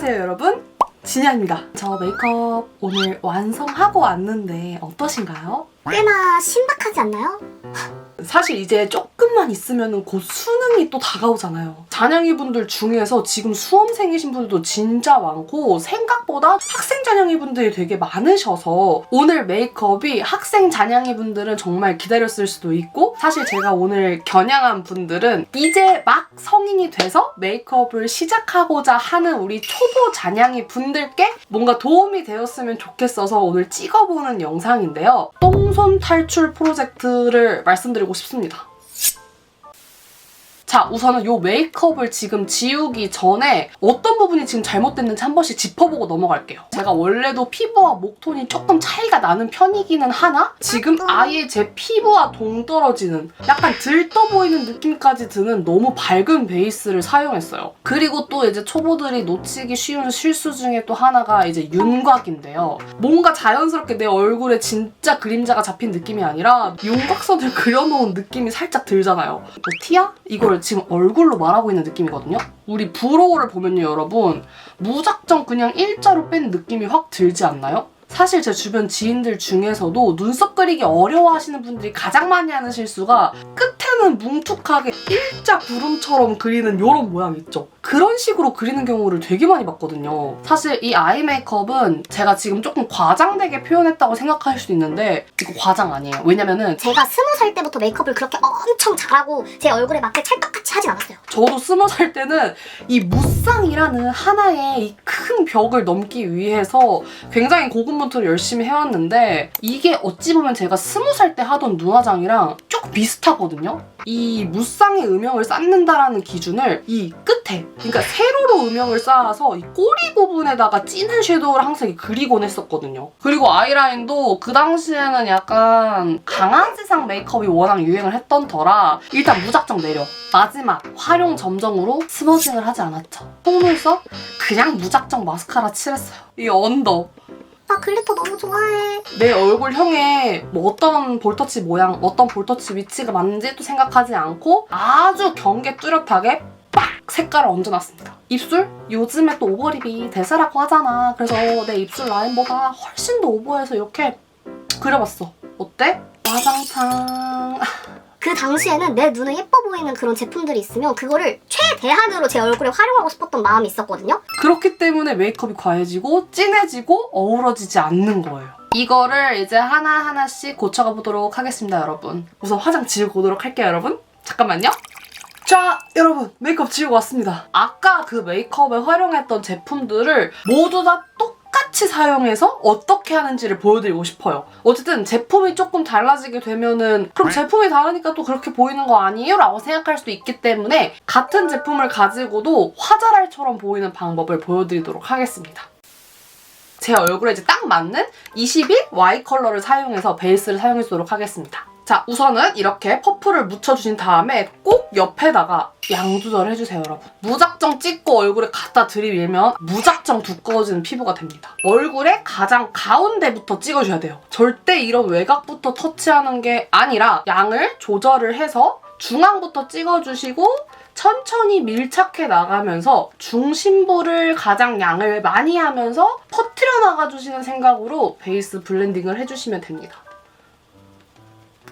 안녕하세요 여러분, 진야입니다. 저 메이크업 오늘 완성하고 왔는데 어떠신가요? 꽤나 신박하지 않나요? 사실 이제 조금만 있으면 곧 수능이 또 다가오잖아요. 잔영이 분들 중에서 지금 수험생이신 분들도 진짜 많고 생각보다 학생 잔영이 분들이 되게 많으셔서 오늘 메이크업이 학생 잔영이 분들은 정말 기다렸을 수도 있고, 사실 제가 오늘 겨냥한 분들은 이제 막 성인이 돼서 메이크업을 시작하고자 하는 우리 초보 잔영이 분들께 뭔가 도움이 되었으면 좋겠어서 오늘 찍어보는 영상인데요. 똥손 탈출 프로젝트를 말씀드리고 싶습니다. 자, 우선은 이 메이크업을 지금 지우기 전에 어떤 부분이 지금 잘못됐는지 한 번씩 짚어보고 넘어갈게요. 제가 원래도 피부와 목톤이 조금 차이가 나는 편이기는 하나 지금 아예 제 피부와 동떨어지는 약간 들떠 보이는 느낌까지 드는 너무 밝은 베이스를 사용했어요. 그리고 또 이제 초보들이 놓치기 쉬운 실수 중에 또 하나가 이제 윤곽인데요. 뭔가 자연스럽게 내 얼굴에 진짜 그림자가 잡힌 느낌이 아니라 윤곽선을 그려놓은 느낌이 살짝 들잖아요. 뭐 티야? 이걸 지금 얼굴로 말하고 있는 느낌이거든요. 우리 브로우를 보면요 여러분, 무작정 그냥 일자로 뺀 느낌이 확 들지 않나요? 사실 제 주변 지인들 중에서도 눈썹 그리기 어려워하시는 분들이 가장 많이 하는 실수가 끝에는 뭉툭하게 일자 구름처럼 그리는 이런 모양 있죠? 그런 식으로 그리는 경우를 되게 많이 봤거든요. 사실 이 아이 메이크업은 제가 지금 조금 과장되게 표현했다고 생각할 수도 있는데 이거 과장 아니에요. 왜냐면은 제가 20살 때부터 메이크업을 그렇게 엄청 잘하고 제 얼굴에 맞게 찰떡같이 하진 않았어요. 저도 20살 때는 이 무쌍이라는 하나의 이 큰 벽을 넘기 위해서 굉장히 고군분투를 열심히 해왔는데, 이게 어찌 보면 제가 20살 때 하던 눈화장이랑 조금 비슷하거든요. 이 무쌍의 음영을 쌓는다라는 기준을 이 끝에, 그러니까 세로로 음영을 쌓아서 이 꼬리 부분에다가 진한 섀도우를 항상 그리곤 했었거든요. 그리고 아이라인도 그 당시에는 약간 강아지상 메이크업이 워낙 유행을 했던 터라 일단 무작정 내려. 마지막 활용 점정으로 스머징을 하지 않았죠. 속눈썹 그냥 무작정 마스카라 칠했어요. 이 언더. 나 글리터 너무 좋아해. 내 얼굴형에 뭐 어떤 볼터치 모양, 어떤 볼터치 위치가 맞는지 또 생각하지 않고 아주 경계 뚜렷하게 빡! 색깔을 얹어놨습니다. 입술? 요즘에 또 오버립이 대세라고 하잖아. 그래서 내 입술 라인보다 훨씬 더 오버해서 이렇게 그려봤어. 어때? 와장창. 그 당시에는 내 눈에 예뻐 보이는 그런 제품들이 있으면 그거를 최대한으로 제 얼굴에 활용하고 싶었던 마음이 있었거든요. 그렇기 때문에 메이크업이 과해지고 진해지고 어우러지지 않는 거예요. 이거를 이제 하나하나씩 고쳐가 보도록 하겠습니다, 여러분. 우선 화장 지우고 오도록 할게요, 여러분. 잠깐만요. 자, 여러분, 메이크업 지우고 왔습니다. 아까 그 메이크업에 활용했던 제품들을 모두 다 똑같이 사용해서 어떻게 하는지를 보여드리고 싶어요. 어쨌든 제품이 조금 달라지게 되면은 그럼 제품이 다르니까 또 그렇게 보이는 거 아니에요? 라고 생각할 수도 있기 때문에 같은 제품을 가지고도 화자랄처럼 보이는 방법을 보여드리도록 하겠습니다. 제 얼굴에 이제 딱 맞는 21 Y 컬러를 사용해서 베이스를 사용해주도록 하겠습니다. 자, 우선은 이렇게 퍼프를 묻혀주신 다음에 꼭 옆에다가 양 조절해주세요, 여러분. 무작정 찍고 얼굴에 갖다 들이밀면 무작정 두꺼워지는 피부가 됩니다. 얼굴에 가장 가운데부터 찍어줘야 돼요. 절대 이런 외곽부터 터치하는 게 아니라 양을 조절을 해서 중앙부터 찍어주시고 천천히 밀착해 나가면서 중심부를 가장 양을 많이 하면서 퍼뜨려 나가주시는 생각으로 베이스 블렌딩을 해주시면 됩니다.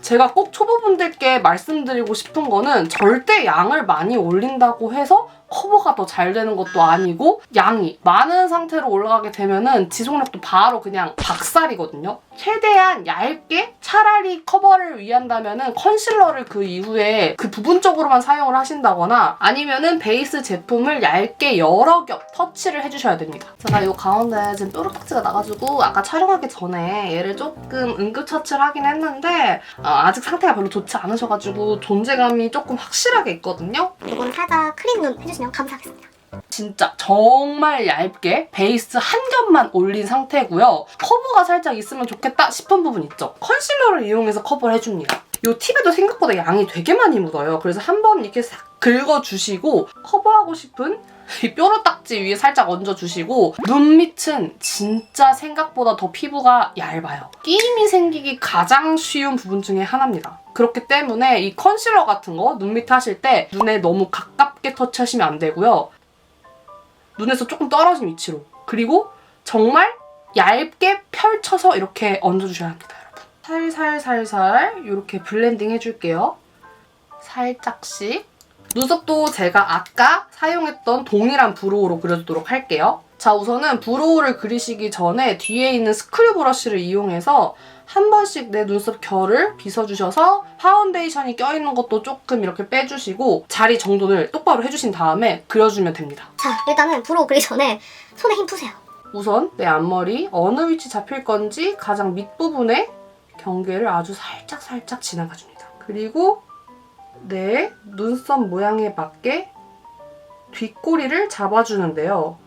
제가 꼭 초보분들께 말씀드리고 싶은 거는 절대 양을 많이 올린다고 해서 커버가 더 잘 되는 것도 아니고, 양이 많은 상태로 올라가게 되면은 지속력도 바로 그냥 박살이거든요. 최대한 얇게 차라리 커버를 위한다면은 컨실러를 그 이후에 그 부분적으로만 사용을 하신다거나 아니면은 베이스 제품을 얇게 여러 겹 터치를 해주셔야 됩니다. 제가 이 가운데 지금 뾰루딱지가 나가지고 아까 촬영하기 전에 얘를 조금 응급처치를 하긴 했는데 아직 상태가 별로 좋지 않으셔가지고 존재감이 조금 확실하게 있거든요. 이건 살짝 크림 눈 해주시면 감사하겠습니다. 진짜 정말 얇게 베이스 한 겹만 올린 상태고요. 커버가 살짝 있으면 좋겠다 싶은 부분 있죠? 컨실러를 이용해서 커버를 해줍니다. 이 팁에도 생각보다 양이 되게 많이 묻어요. 그래서 한번 이렇게 싹 긁어주시고 커버하고 싶은 이 뾰루딱지 위에 살짝 얹어주시고, 눈 밑은 진짜 생각보다 더 피부가 얇아요. 끼임이 생기기 가장 쉬운 부분 중에 하나입니다. 그렇기 때문에 이 컨실러 같은 거 눈 밑에 하실 때 눈에 너무 가깝게 터치하시면 안 되고요. 눈에서 조금 떨어진 위치로. 그리고 정말 얇게 펼쳐서 이렇게 얹어주셔야 합니다, 여러분. 살살살살 이렇게 블렌딩 해줄게요. 살짝씩. 눈썹도 제가 아까 사용했던 동일한 브로우로 그려주도록 할게요. 자, 우선은 브로우를 그리시기 전에 뒤에 있는 스크류 브러쉬를 이용해서 한 번씩 내 눈썹 결을 빗어주셔서 파운데이션이 껴있는 것도 조금 이렇게 빼주시고 자리 정돈을 똑바로 해주신 다음에 그려주면 됩니다. 자, 일단은 브로우 그리기 전에 손에 힘 푸세요. 우선 내 앞머리 어느 위치 잡힐 건지 가장 밑부분에 경계를 아주 살짝 지나가줍니다. 그리고 내 눈썹 모양에 맞게 뒷꼬리를 잡아주는데요.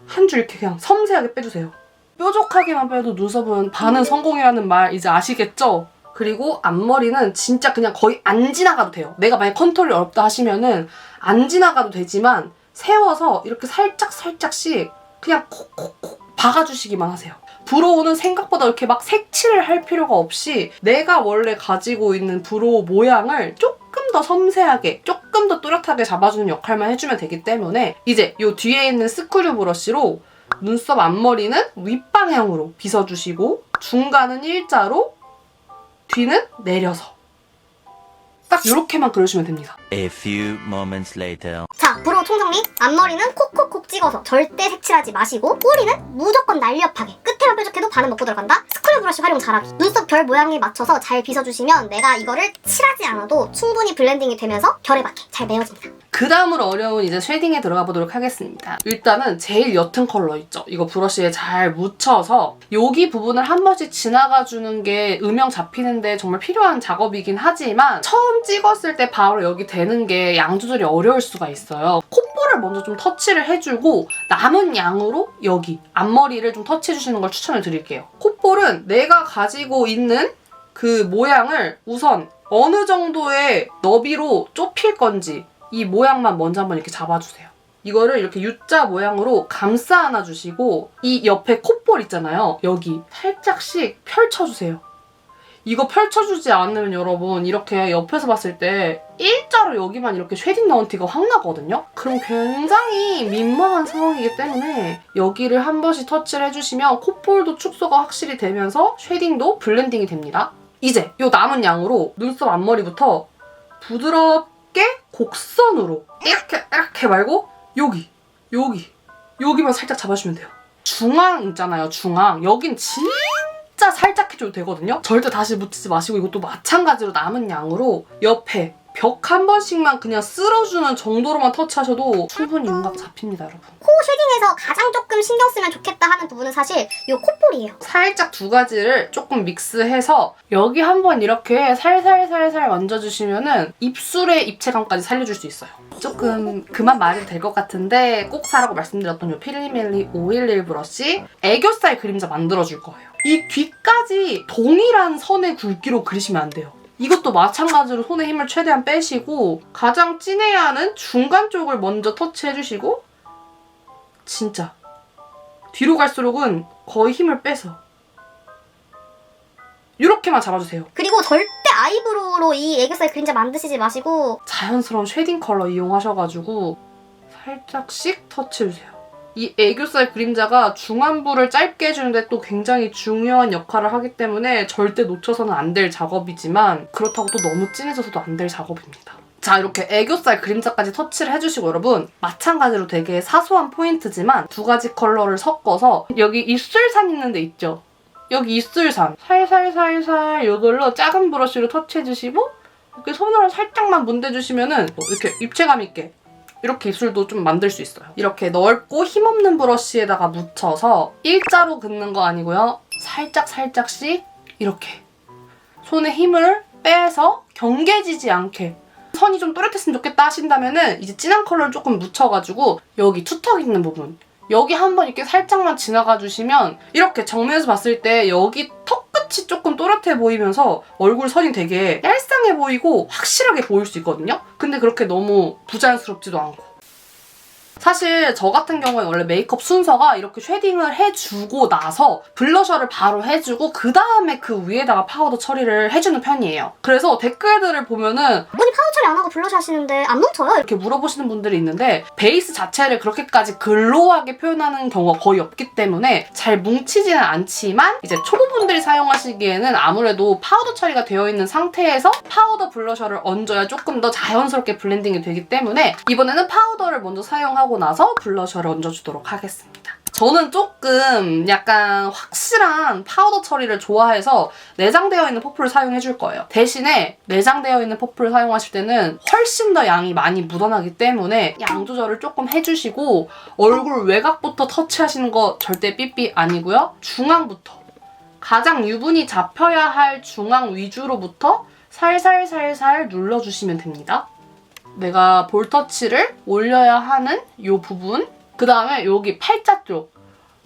한 줄 이렇게 그냥 섬세하게 빼주세요. 뾰족하게만 빼도 눈썹은 반은 성공이라는 말 이제 아시겠죠? 그리고 앞머리는 진짜 그냥 거의 안 지나가도 돼요. 내가 만약 컨트롤이 어렵다 하시면은 안 지나가도 되지만 세워서 이렇게 살짝씩 그냥 콕콕콕 박아주시기만 하세요. 브로우는 생각보다 이렇게 막 색칠을 할 필요가 없이 내가 원래 가지고 있는 브로우 모양을 조금 더 섬세하게, 조금 더 또렷하게 잡아주는 역할만 해주면 되기 때문에 이제 이 뒤에 있는 스크류 브러쉬로 눈썹 앞머리는 윗방향으로 빗어주시고 중간은 일자로, 뒤는 내려서 딱 이렇게만 그려주시면 됩니다. A few moments later. 자, 브로우 총정리. 앞머리는 콕콕콕 찍어서 절대 색칠하지 마시고 꼬리는 무조건 날렵하게 끝에만 뾰족해도 반은 먹고 들어간다. 스크류 브러쉬 활용 잘하기. 눈썹 결 모양에 맞춰서 잘 빗어주시면 내가 이거를 칠하지 않아도 충분히 블렌딩이 되면서 결에 맞게 잘 메워집니다. 그 다음으로 어려운 이제 쉐딩에 들어가 보도록 하겠습니다. 일단은 제일 옅은 컬러 있죠? 이거 브러쉬에 잘 묻혀서 여기 부분을 한 번씩 지나가주는 게 음영 잡히는데 정말 필요한 작업이긴 하지만 처음 찍었을 때 바로 여기 되는 게 양 조절이 어려울 수가 있어요. 콧볼을 먼저 좀 터치를 해주고 남은 양으로 여기 앞머리를 좀 터치해주시는 걸 추천을 드릴게요. 콧볼은 내가 가지고 있는 그 모양을 우선 어느 정도의 너비로 좁힐 건지 이 모양만 먼저 한번 이렇게 잡아주세요. 이거를 이렇게 U자 모양으로 감싸 안아주시고 이 옆에 콧볼 있잖아요. 여기 살짝씩 펼쳐주세요. 이거 펼쳐주지 않으면 여러분 이렇게 옆에서 봤을 때 일자로 여기만 이렇게 쉐딩 넣은 티가 확 나거든요? 그럼 굉장히 민망한 상황이기 때문에 여기를 한 번씩 터치를 해주시면 콧볼도 축소가 확실히 되면서 쉐딩도 블렌딩이 됩니다. 이제 이 남은 양으로 눈썹 앞머리부터 부드럽게 곡선으로 이렇게 말고 여기만 살짝 잡아주면 돼요. 중앙 있잖아요, 중앙. 여긴 진짜 살짝 해줘도 되거든요. 절대 다시 묻히지 마시고 이것도 마찬가지로 남은 양으로 옆에 벽 한 번씩만 그냥 쓸어주는 정도로만 터치하셔도 충분히 윤곽 잡힙니다, 여러분. 코 쉐딩에서 가장 조금 신경 쓰면 좋겠다 하는 부분은 사실 이 콧볼이에요. 살짝 두 가지를 조금 믹스해서 여기 한번 이렇게 살살살살 얹어주시면은 입술의 입체감까지 살려줄 수 있어요. 조금 그만 말해도 될 것 같은데 꼭 사라고 말씀드렸던 이 필리멜리 511 브러쉬 애교살 그림자 만들어줄 거예요. 이 뒤까지 동일한 선의 굵기로 그리시면 안 돼요. 이것도 마찬가지로 손에 힘을 최대한 빼시고 가장 진해야 하는 중간 쪽을 먼저 터치해주시고 진짜 뒤로 갈수록은 거의 힘을 빼서 이렇게만 잡아주세요. 그리고 절대 아이브로우로 이 애교살 그림자 만드시지 마시고 자연스러운 쉐딩 컬러 이용하셔가지고 살짝씩 터치해주세요. 이 애교살 그림자가 중안부를 짧게 해주는데 또 굉장히 중요한 역할을 하기 때문에 절대 놓쳐서는 안 될 작업이지만 그렇다고 또 너무 진해져서도 안 될 작업입니다. 자, 이렇게 애교살 그림자까지 터치를 해주시고 여러분 마찬가지로 되게 사소한 포인트지만 두 가지 컬러를 섞어서 여기 입술산 있는 데 있죠? 여기 입술산 살살살살 이걸로 작은 브러쉬로 터치해주시고 이렇게 손으로 살짝만 문대주시면은 이렇게 입체감 있게 이렇게 입술도 좀 만들 수 있어요. 이렇게 넓고 힘없는 브러쉬에다가 묻혀서 일자로 긋는 거 아니고요. 살짝씩 이렇게 손에 힘을 빼서 경계지지 않게 선이 좀 또렷했으면 좋겠다 하신다면은 이제 진한 컬러를 조금 묻혀가지고 여기 투턱 있는 부분 여기 한번 이렇게 살짝만 지나가 주시면 이렇게 정면에서 봤을 때 여기 턱 끝이 조금 또렷해 보이면서 얼굴 선이 되게 얄쌍해 보이고 확실하게 보일 수 있거든요? 근데 그렇게 너무 부자연스럽지도 않고 사실 저 같은 경우에는 원래 메이크업 순서가 이렇게 쉐딩을 해주고 나서 블러셔를 바로 해주고 그 다음에 그 위에다가 파우더 처리를 해주는 편이에요. 그래서 댓글들을 보면은 언니 파우더 처리 안 하고 블러셔 하시는데 안 뭉쳐요? 이렇게 물어보시는 분들이 있는데 베이스 자체를 그렇게까지 글로우하게 표현하는 경우가 거의 없기 때문에 잘 뭉치지는 않지만 이제 초보분들이 사용하시기에는 아무래도 파우더 처리가 되어 있는 상태에서 파우더 블러셔를 얹어야 조금 더 자연스럽게 블렌딩이 되기 때문에 이번에는 파우더를 먼저 사용하고 나서 블러셔를 얹어주도록 하겠습니다. 저는 조금 약간 확실한 파우더 처리를 좋아해서 내장되어 있는 퍼플을 사용해줄 거예요. 대신에 내장되어 있는 퍼플을 사용하실 때는 훨씬 더 양이 많이 묻어나기 때문에 양 조절을 조금 해주시고 얼굴 외곽부터 터치하시는 거 절대 삐삐 아니고요. 중앙부터 가장 유분이 잡혀야 할 중앙 위주로부터 살살살살 눌러주시면 됩니다. 내가 볼터치를 올려야 하는 이 부분, 그 다음에 여기 팔자 쪽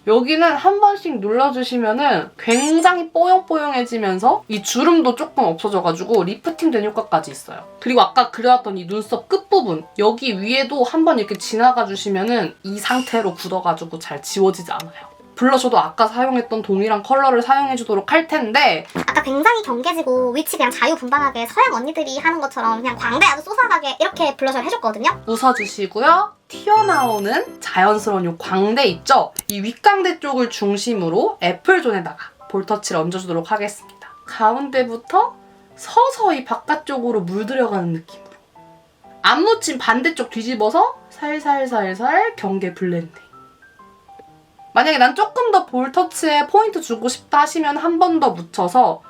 여기는 한 번씩 눌러주시면은 굉장히 뽀용뽀용해지면서 이 주름도 조금 없어져가지고 리프팅 된 효과까지 있어요. 그리고 아까 그려왔던 이 눈썹 끝부분 여기 위에도 한 번 이렇게 지나가 주시면은 이 상태로 굳어가지고 잘 지워지지 않아요. 블러셔도 아까 사용했던 동일한 컬러를 사용해주도록 할 텐데 아까 굉장히 경계지고 위치 그냥 자유분방하게 서양 언니들이 하는 것처럼 그냥 광대 아주 쏘사하게 이렇게 블러셔를 해줬거든요. 웃어주시고요. 튀어나오는 자연스러운 이 광대 있죠? 이 윗광대 쪽을 중심으로 애플존에다가 볼터치를 얹어주도록 하겠습니다. 가운데부터 서서히 바깥쪽으로 물들여가는 느낌으로 안 묻힌 반대쪽 뒤집어서 살살살살 경계 블렌딩. 만약에 난 조금 더 볼터치에 포인트 주고 싶다 하시면 한 번 더 묻혀서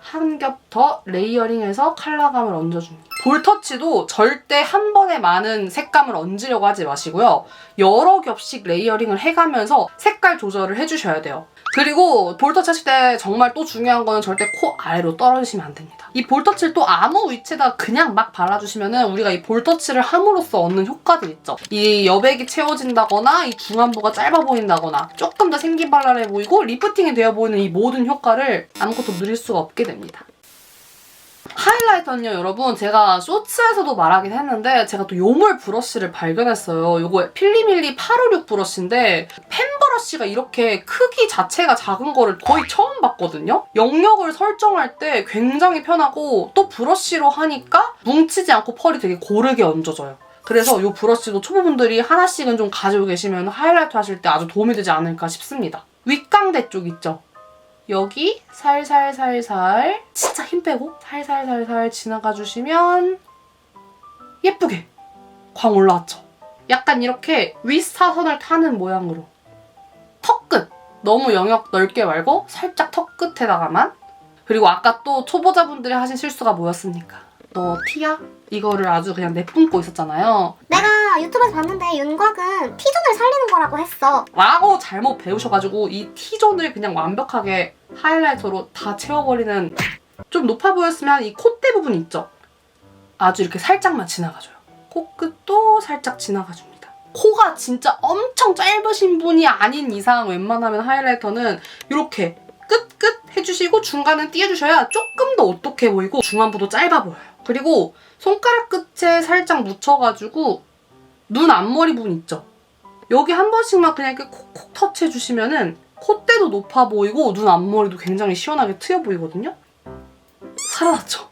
한 겹 더 레이어링해서 컬러감을 얹어줍니다. 볼터치도 절대 한 번에 많은 색감을 얹으려고 하지 마시고요. 여러 겹씩 레이어링을 해가면서 색깔 조절을 해주셔야 돼요. 그리고 볼터치 하실 때 정말 또 중요한 거는 절대 코 아래로 떨어지시면 안 됩니다. 이 볼터치를 또 아무 위치에다 그냥 막 발라주시면은 우리가 이 볼터치를 함으로써 얻는 효과들 있죠. 이 여백이 채워진다거나 이 중안부가 짧아 보인다거나 조금 더 생기발랄해 보이고 리프팅이 되어 보이는 이 모든 효과를 아무것도 누릴 수가 없게 됩니다. 하이라이터는요, 여러분 제가 쇼츠에서도 말하긴 했는데 제가 또 요물 브러쉬를 발견했어요. 요거 필리밀리 856 브러쉬인데 펜 브러쉬가 이렇게 크기 자체가 작은 거를 거의 처음 봤거든요. 영역을 설정할 때 굉장히 편하고 또 브러쉬로 하니까 뭉치지 않고 펄이 되게 고르게 얹어져요. 그래서 이 브러쉬도 초보분들이 하나씩은 좀 가지고 계시면 하이라이터 하실 때 아주 도움이 되지 않을까 싶습니다. 윗광대 쪽 있죠? 여기 살살살살 진짜 힘 빼고 살살살살 지나가 주시면 예쁘게 광 올라왔죠? 약간 이렇게 윗사선을 타는 모양으로 턱끝 너무 영역 넓게 말고 살짝 턱끝에다가만. 그리고 아까 또 초보자분들이 하신 실수가 뭐였습니까? 너 티야? 이거를 아주 그냥 내뿜고 있었잖아요. 내가 유튜브에서 봤는데 윤곽은 T존을 살리는 거라고 했어. 라고 잘못 배우셔가지고 이 T존을 그냥 완벽하게 하이라이터로 다 채워버리는. 좀 높아 보였으면 이 콧대 부분 있죠? 아주 이렇게 살짝만 지나가줘요. 코끝도 살짝 지나가줍니다. 코가 진짜 엄청 짧으신 분이 아닌 이상 웬만하면 하이라이터는 이렇게 끝 해주시고 중간은 띄워주셔야 조금 더 오똑해 보이고 중안부도 짧아 보여요. 그리고 손가락 끝에 살짝 묻혀가지고 눈 앞머리 부분 있죠? 여기 한 번씩만 그냥 이렇게 콕콕 터치해주시면은 콧대도 높아 보이고 눈 앞머리도 굉장히 시원하게 트여 보이거든요? 살아났죠?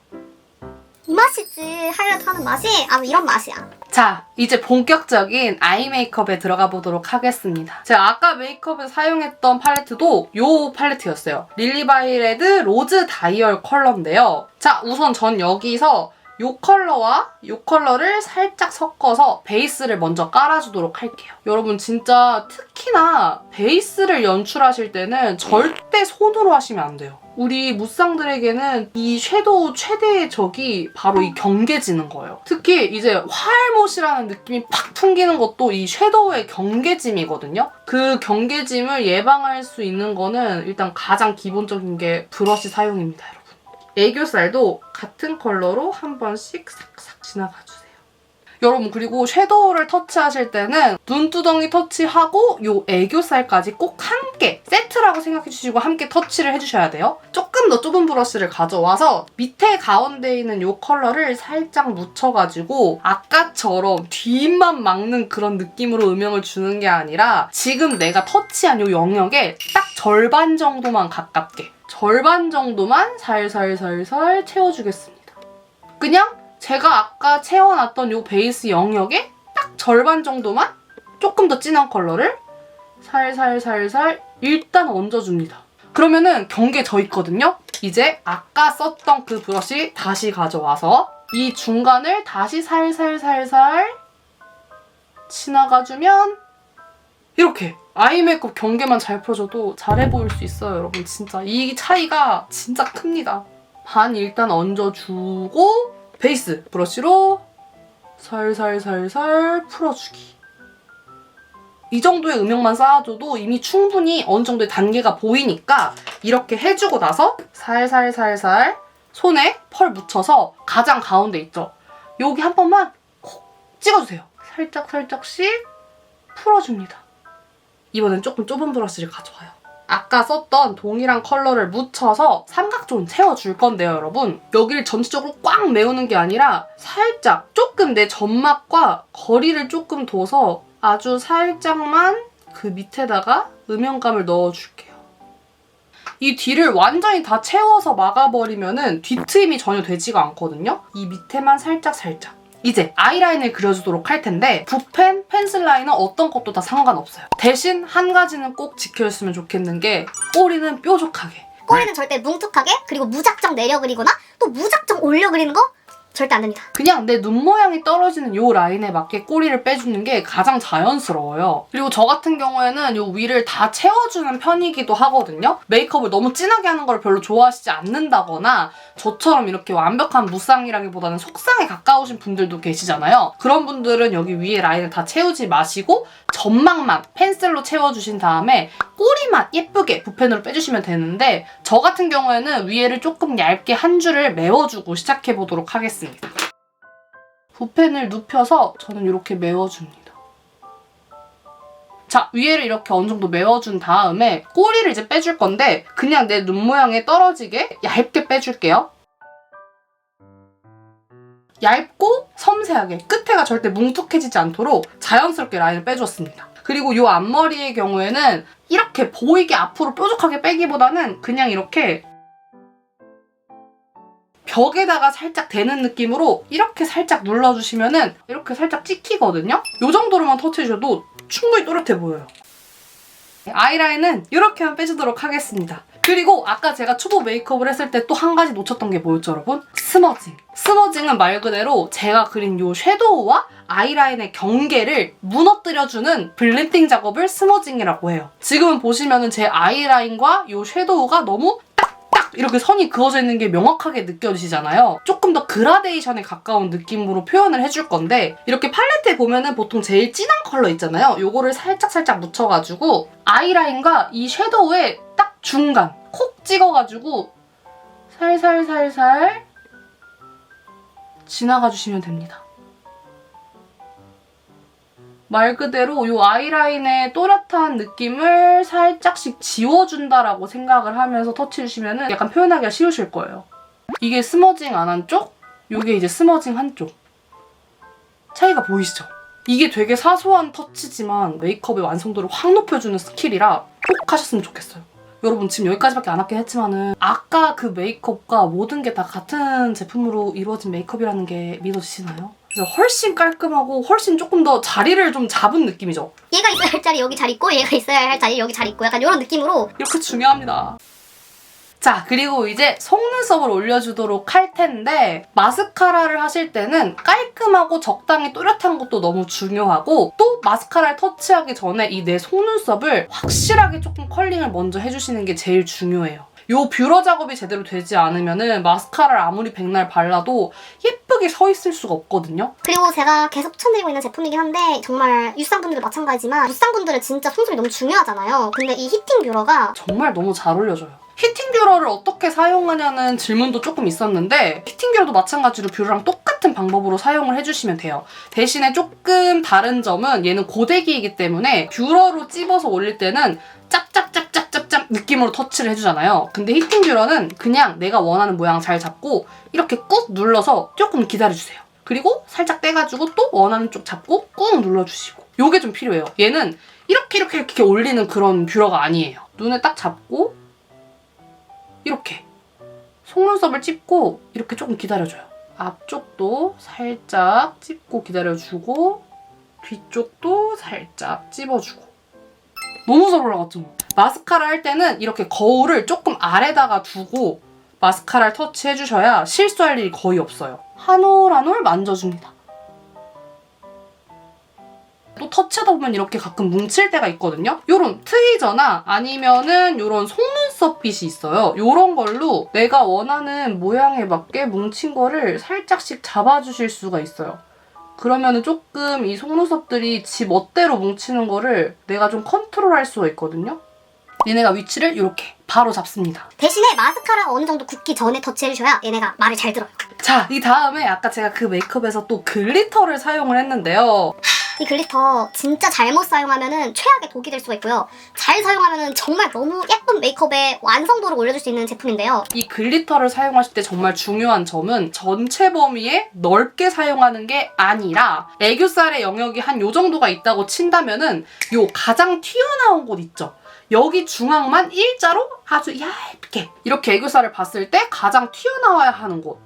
이 맛이지. 하이라이터 하는 맛이 아주 이런 맛이야. 자, 이제 본격적인 아이 메이크업에 들어가 보도록 하겠습니다. 제가 아까 메이크업에 사용했던 팔레트도 이 팔레트였어요. 릴리바이레드 로즈 다이얼 컬러인데요. 자, 우선 전 여기서 이 컬러와 이 컬러를 살짝 섞어서 베이스를 먼저 깔아주도록 할게요. 여러분 진짜 특히나 베이스를 연출하실 때는 절대 손으로 하시면 안 돼요. 우리 무쌍들에게는 이 섀도우 최대의 적이 바로 이 경계지는 거예요. 특히 이제 화알못이라는 느낌이 팍 풍기는 것도 이 섀도우의 경계짐이거든요. 그 경계짐을 예방할 수 있는 거는 일단 가장 기본적인 게 브러쉬 사용입니다, 여러분. 애교살도 같은 컬러로 한 번씩 싹싹 지나가주세요. 여러분 그리고 섀도우를 터치하실 때는 눈두덩이 터치하고 이 애교살까지 꼭 함께 세트라고 생각해주시고 함께 터치를 해주셔야 돼요. 조금 조금 더 좁은 브러쉬를 가져와서 밑에 가운데 있는 이 컬러를 살짝 묻혀가지고 아까처럼 뒷만 막는 그런 느낌으로 음영을 주는 게 아니라 지금 내가 터치한 이 영역에 딱 절반 정도만 가깝게, 절반 정도만 살살살살 채워주겠습니다. 그냥 제가 아까 채워놨던 이 베이스 영역에 딱 절반 정도만 조금 더 진한 컬러를 살살살살 일단 얹어줍니다. 그러면은 경계 져 있거든요? 이제 아까 썼던 그 브러쉬 다시 가져와서 이 중간을 다시 살살살살 지나가주면 이렇게 아이 메이크업 경계만 잘 풀어줘도 잘해 보일 수 있어요, 여러분. 진짜 이 차이가 진짜 큽니다. 반 일단 얹어주고 베이스 브러쉬로 살살살살 풀어주기. 이 정도의 음영만 쌓아줘도 이미 충분히 어느 정도의 단계가 보이니까 이렇게 해주고 나서 살살살살 손에 펄 묻혀서 가장 가운데 있죠? 여기 한 번만 콕 찍어주세요. 살짝살짝씩 풀어줍니다. 이번엔 조금 좁은 브러쉬를 가져와요. 아까 썼던 동일한 컬러를 묻혀서 삼각존 채워줄 건데요, 여러분. 여기를 전체적으로 꽉 메우는 게 아니라 살짝 조금 내 점막과 거리를 조금 둬서 아주 살짝만 그 밑에다가 음영감을 넣어줄게요. 이 뒤를 완전히 다 채워서 막아버리면은 뒤트임이 전혀 되지가 않거든요. 이 밑에만 살짝살짝. 이제 아이라인을 그려주도록 할 텐데 붓펜, 펜슬 라이너 어떤 것도 다 상관없어요. 대신 한 가지는 꼭 지켜줬으면 좋겠는 게 꼬리는 뾰족하게. 꼬리는 절대 뭉툭하게, 그리고 무작정 내려 그리거나 또 무작정 올려 그리는 거 절대 안 됩니다. 그냥 내 눈 모양이 떨어지는 이 라인에 맞게 꼬리를 빼주는 게 가장 자연스러워요. 그리고 저 같은 경우에는 이 위를 다 채워주는 편이기도 하거든요. 메이크업을 너무 진하게 하는 걸 별로 좋아하시지 않는다거나 저처럼 이렇게 완벽한 무쌍이라기보다는 속쌍에 가까우신 분들도 계시잖아요. 그런 분들은 여기 위에 라인을 다 채우지 마시고 점막만 펜슬로 채워주신 다음에 꼬리만 예쁘게 붓펜으로 빼주시면 되는데 저 같은 경우에는 위에를 조금 얇게 한 줄을 메워주고 시작해보도록 하겠습니다. 붓펜을 눕혀서 저는 이렇게 메워줍니다. 자, 위에를 이렇게 어느 정도 메워준 다음에 꼬리를 이제 빼줄 건데 그냥 내 눈 모양에 떨어지게 얇게 빼줄게요. 얇고 섬세하게 끝에가 절대 뭉툭해지지 않도록 자연스럽게 라인을 빼줬습니다. 그리고 이 앞머리의 경우에는 이렇게 보이게 앞으로 뾰족하게 빼기보다는 그냥 이렇게 벽에다가 살짝 대는 느낌으로 이렇게 살짝 눌러주시면은 이렇게 살짝 찍히거든요? 이 정도로만 터치해줘도 충분히 또렷해 보여요. 아이라인은 이렇게만 빼주도록 하겠습니다. 그리고 아까 제가 초보 메이크업을 했을 때 또 한 가지 놓쳤던 게 뭐였죠, 여러분? 스머징. 스머징은 말 그대로 제가 그린 이 섀도우와 아이라인의 경계를 무너뜨려주는 블렌딩 작업을 스머징이라고 해요. 지금은 보시면은 제 아이라인과 이 섀도우가 너무 이렇게 선이 그어져 있는 게 명확하게 느껴지잖아요. 조금 더 그라데이션에 가까운 느낌으로 표현을 해줄 건데 이렇게 팔레트에 보면은 보통 제일 진한 컬러 있잖아요. 요거를 살짝살짝 묻혀가지고 아이라인과 이 섀도우의 딱 중간 콕 찍어가지고 살살살살 지나가 주시면 됩니다. 말 그대로 이 아이라인의 또렷한 느낌을 살짝씩 지워준다라고 생각을 하면서 터치해주시면 약간 표현하기가 쉬우실 거예요. 이게 스머징 안 한 쪽, 이게 이제 스머징 한 쪽. 차이가 보이시죠? 이게 되게 사소한 터치지만 메이크업의 완성도를 확 높여주는 스킬이라 꼭 하셨으면 좋겠어요. 여러분 지금 여기까지밖에 안 왔긴 했지만은 아까 그 메이크업과 모든 게 다 같은 제품으로 이루어진 메이크업이라는 게 믿어지시나요? 그래서 훨씬 깔끔하고 훨씬 조금 더 자리를 좀 잡은 느낌이죠. 얘가 있어야 할 자리 여기 잘 있고 얘가 있어야 할 자리 여기 잘 있고 약간 이런 느낌으로 이렇게 중요합니다. 자, 그리고 이제 속눈썹을 올려주도록 할 텐데 마스카라를 하실 때는 깔끔하고 적당히 또렷한 것도 너무 중요하고 또 마스카라를 터치하기 전에 이 내 속눈썹을 확실하게 조금 컬링을 먼저 해주시는 게 제일 중요해요. 요 뷰러 작업이 제대로 되지 않으면은 마스카라를 아무리 백날 발라도 예쁘게 서 있을 수가 없거든요. 그리고 제가 계속 추천드리고 있는 제품이긴 한데 정말 유쌍분들도 마찬가지지만 무쌍분들은 진짜 속눈썹이 너무 중요하잖아요. 근데 이 히팅 뷰러가 정말 너무 잘 어울려줘요. 히팅 뷰러를 어떻게 사용하냐는 질문도 조금 있었는데 히팅 뷰러도 마찬가지로 뷰러랑 똑같은 방법으로 사용을 해주시면 돼요. 대신에 조금 다른 점은 얘는 고데기이기 때문에 뷰러로 찝어서 올릴 때는 짭짭짭짭짭짭 느낌으로 터치를 해주잖아요. 근데 히팅 뷰러는 그냥 내가 원하는 모양 잘 잡고 이렇게 꾹 눌러서 조금 기다려주세요. 그리고 살짝 떼가지고 또 원하는 쪽 잡고 꾹 눌러주시고. 요게 좀 필요해요. 얘는 이렇게 올리는 그런 뷰러가 아니에요. 눈에 딱 잡고 이렇게 속눈썹을 찝고 이렇게 조금 기다려줘요. 앞쪽도 살짝 찝고 기다려주고 뒤쪽도 살짝 찝어주고. 너무 잘 올라갔죠? 마스카라 할 때는 이렇게 거울을 조금 아래다가 두고 마스카라를 터치해주셔야 실수할 일이 거의 없어요. 한 올 한 올 만져줍니다. 또 터치하다 보면 이렇게 가끔 뭉칠 때가 있거든요. 요런 트위저나 아니면은 요런 속눈썹 빗이 있어요. 요런 걸로 내가 원하는 모양에 맞게 뭉친 거를 살짝씩 잡아주실 수가 있어요. 그러면은 조금 이 속눈썹들이 지 멋대로 뭉치는 거를 내가 좀 컨트롤할 수가 있거든요. 얘네가 위치를 이렇게 바로 잡습니다. 대신에 마스카라 어느 정도 굳기 전에 터치해주셔야 얘네가 말을 잘 들어요. 자, 이 다음에 아까 제가 그 메이크업에서 또 글리터를 사용을 했는데요. 이 글리터 진짜 잘못 사용하면은 최악의 독이 될 수가 있고요. 잘 사용하면은 정말 너무 예쁜 메이크업의 완성도를 올려줄 수 있는 제품인데요. 이 글리터를 사용하실 때 정말 중요한 점은 전체 범위에 넓게 사용하는 게 아니라 애교살의 영역이 한 요 정도가 있다고 친다면은 요 가장 튀어나온 곳 있죠? 여기 중앙만 일자로 아주 얇게 이렇게 애교살을 봤을 때 가장 튀어나와야 하는 곳.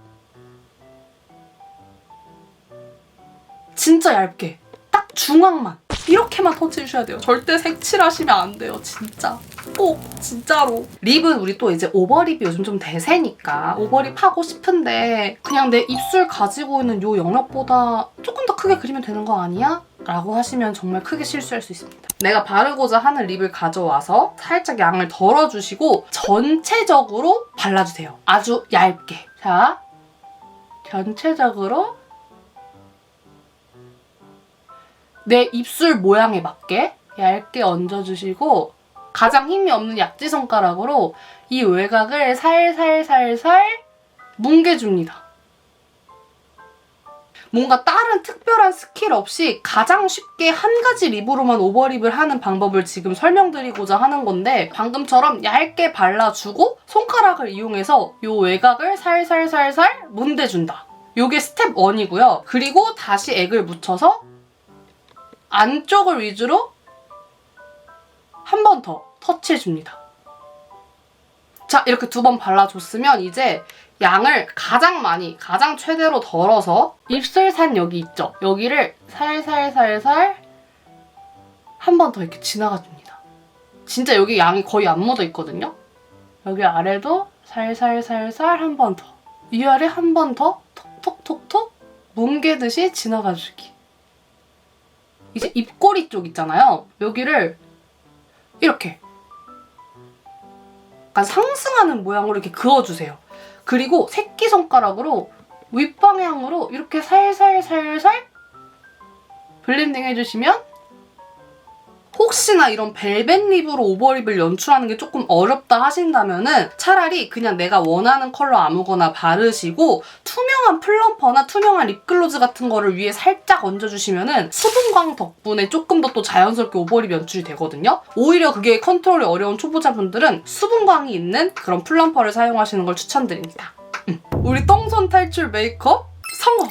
진짜 얇게 딱 중앙만 이렇게만 터치해주셔야 돼요. 절대 색칠하시면 안 돼요. 진짜 꼭 진짜로. 립은 우리 또 이제 오버립이 요즘 좀 대세니까 오버립 하고 싶은데 그냥 내 입술 가지고 있는 요 영역보다 조금 더 크게 그리면 되는 거 아니야? 라고 하시면 정말 크게 실수할 수 있습니다. 내가 바르고자 하는 립을 가져와서 살짝 양을 덜어주시고 전체적으로 발라주세요. 아주 얇게. 자, 전체적으로 내 입술 모양에 맞게 얇게 얹어주시고 가장 힘이 없는 약지 손가락으로 이 외곽을 살살살살 뭉개줍니다. 뭔가 다른 특별한 스킬 없이 가장 쉽게 한 가지 립으로만 오버립을 하는 방법을 지금 설명드리고자 하는 건데 방금처럼 얇게 발라주고 손가락을 이용해서 이 외곽을 살살살살 문대준다. 이게 스텝 1이고요. 그리고 다시 액을 묻혀서 안쪽을 위주로 한 번 더 터치해줍니다. 자, 이렇게 2번 발라줬으면 이제 양을 가장 많이, 가장 최대로 덜어서 입술산 여기 있죠? 여기를 살살살살 한 번 더 이렇게 지나가줍니다. 진짜 여기 양이 거의 안 묻어 있거든요? 여기 아래도 살살살살 한 번 더. 위아래 한 번 더 톡톡톡톡 뭉개듯이 지나가주기. 이제 입꼬리 쪽 있잖아요. 여기를 이렇게 약간 상승하는 모양으로 이렇게 그어주세요. 그리고 새끼손가락으로 윗방향으로 이렇게 살살살살 블렌딩 해주시면 혹시나 이런 벨벳 립으로 오버립을 연출하는 게 조금 어렵다 하신다면은 차라리 그냥 내가 원하는 컬러 아무거나 바르시고 투명한 플럼퍼나 투명한 립글로즈 같은 거를 위에 살짝 얹어주시면은 수분광 덕분에 조금 더 또 자연스럽게 오버립 연출이 되거든요. 오히려 그게 컨트롤이 어려운 초보자분들은 수분광이 있는 그런 플럼퍼를 사용하시는 걸 추천드립니다. 우리 똥손 탈출 메이크업 성공!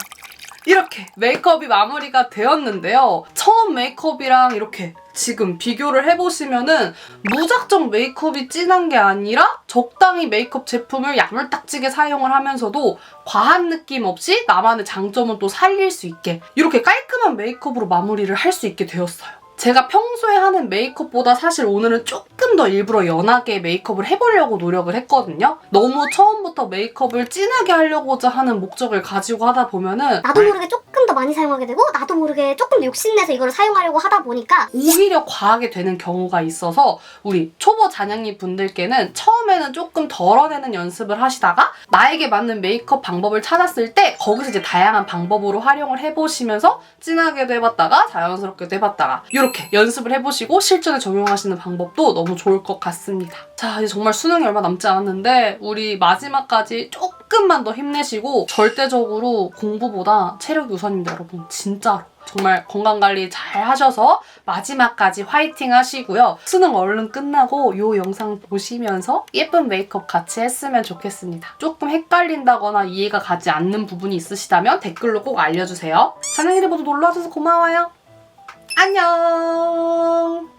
이렇게 메이크업이 마무리가 되었는데요. 처음 메이크업이랑 이렇게 지금 비교를 해보시면은 무작정 메이크업이 진한 게 아니라 적당히 메이크업 제품을 야물딱지게 사용을 하면서도 과한 느낌 없이 나만의 장점은 또 살릴 수 있게 이렇게 깔끔한 메이크업으로 마무리를 할 수 있게 되었어요. 제가 평소에 하는 메이크업보다 사실 오늘은 조금 더 일부러 연하게 메이크업을 해보려고 노력을 했거든요. 너무 처음부터 메이크업을 진하게 하려고자 하는 목적을 가지고 하다 보면은 나도 모르게 조금 더 많이 사용하게 되고 나도 모르게 조금 더 욕심내서 이거를 사용하려고 하다 보니까 오히려 과하게 되는 경우가 있어서 우리 초보 잔향님 분들께는 처음에는 조금 덜어내는 연습을 하시다가 나에게 맞는 메이크업 방법을 찾았을 때 거기서 이제 다양한 방법으로 활용을 해보시면서 진하게도 해봤다가 자연스럽게도 해봤다가 이렇게 연습을 해보시고 실전에 적용하시는 방법도 너무 좋을 것 같습니다. 자, 이제 정말 수능이 얼마 남지 않았는데 우리 마지막까지 조금 조금만 더 힘내시고 절대적으로 공부보다 체력이 우선입니다, 여러분. 진짜로. 정말 건강관리 잘 하셔서 마지막까지 화이팅 하시고요. 수능 얼른 끝나고 이 영상 보시면서 예쁜 메이크업 같이 했으면 좋겠습니다. 조금 헷갈린다거나 이해가 가지 않는 부분이 있으시다면 댓글로 꼭 알려주세요. 찬양이를 모두 놀러와줘서 고마워요. 안녕.